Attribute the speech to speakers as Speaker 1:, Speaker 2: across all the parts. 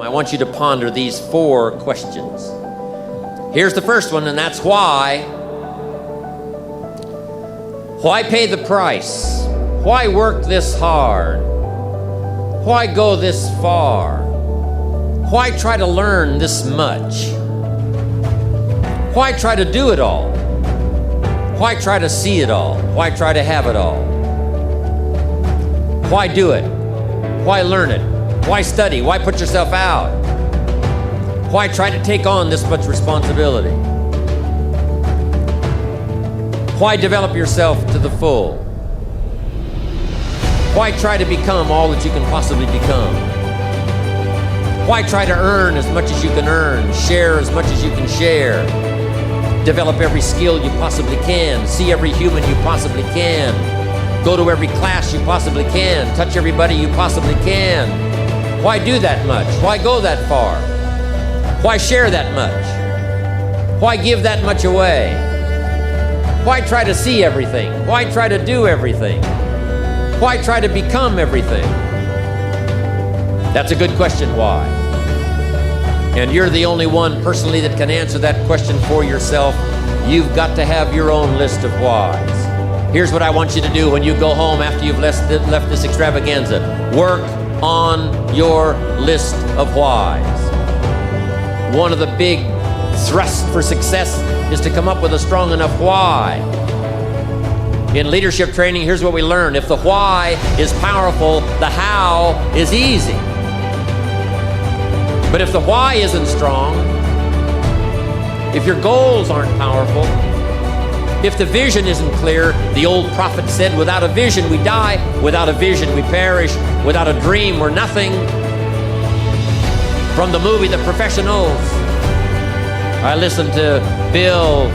Speaker 1: I want you to ponder these 4 questions. Here's the first one, and that's why. Why pay the price? Why work this hard? Why go this far? Why try to learn this much? Why try to do it all? Why try to see it all? Why try to have it all? Why do it? Why learn it? Why study? Why put yourself out? Why try to take on this much responsibility? Why develop yourself to the full? Why try to become all that you can possibly become? Why try to earn as much as you can earn, share as much as you can share, develop every skill you possibly can, see every human you possibly can, go to every class you possibly can, touch everybody you possibly can? Why do that much? Why go that far? Why share that much? Why give that much away? Why try to see everything? Why try to do everything? Why try to become everything? That's a good question, why? And you're the only one personally that can answer that question for yourself. You've got to have your own list of whys. Here's what I want you to do when you go home after you've left this extravaganza. Work on your list of whys. One of the big thrusts for success is to come up with a strong enough why. In leadership training, here's what we learn. If the why is powerful, the how is easy. But if the why isn't strong, if your goals aren't powerful, if the vision isn't clear, the old prophet said, without a vision we die, without a vision we perish, without a dream we're nothing. From the movie The Professionals, I listened to Bill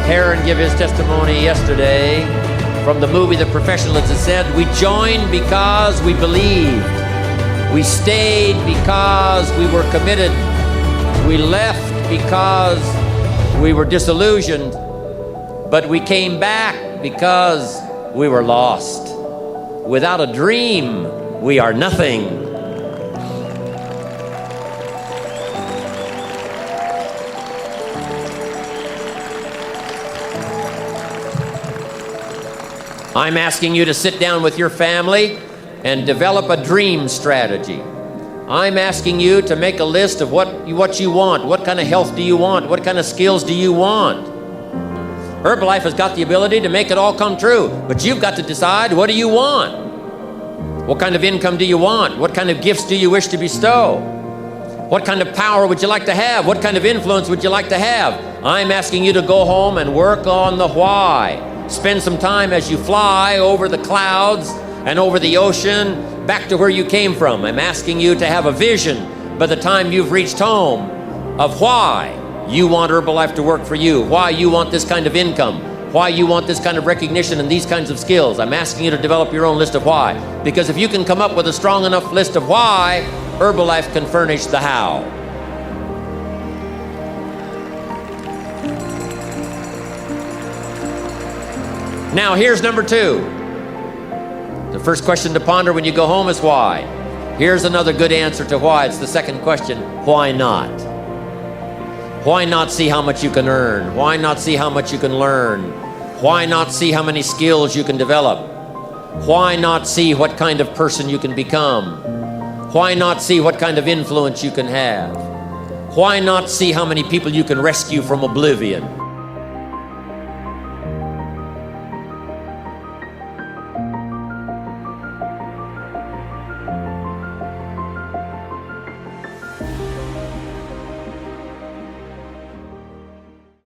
Speaker 1: Heron give his testimony yesterday. From the movie The Professionals, it said, we joined because we believed. We stayed because we were committed. We left because we were disillusioned. But we came back because we were lost. Without a dream, we are nothing. I'm asking you to sit down with your family and develop a dream strategy. I'm asking you to make a list of what you want. What kind of health do you want? What kind of skills do you want? Herbalife has got the ability to make it all come true, but you've got to decide, what do you want? What kind of income do you want? What kind of gifts do you wish to bestow? What kind of power would you like to have? What kind of influence would you like to have? I'm asking you to go home and work on the why. Spend some time as you fly over the clouds and over the ocean back to where you came from. I'm asking you to have a vision by the time you've reached home of why you want Herbalife to work for you, why you want this kind of income, why you want this kind of recognition and these kinds of skills. I'm asking you to develop your own list of why. Because if you can come up with a strong enough list of why, Herbalife can furnish the how. Now, here's number 2. The first question to ponder when you go home is why. Here's another good answer to why. It's the second question, why not? Why not see how much you can earn? Why not see how much you can learn? Why not see how many skills you can develop? Why not see what kind of person you can become? Why not see what kind of influence you can have? Why not see how many people you can rescue from oblivion?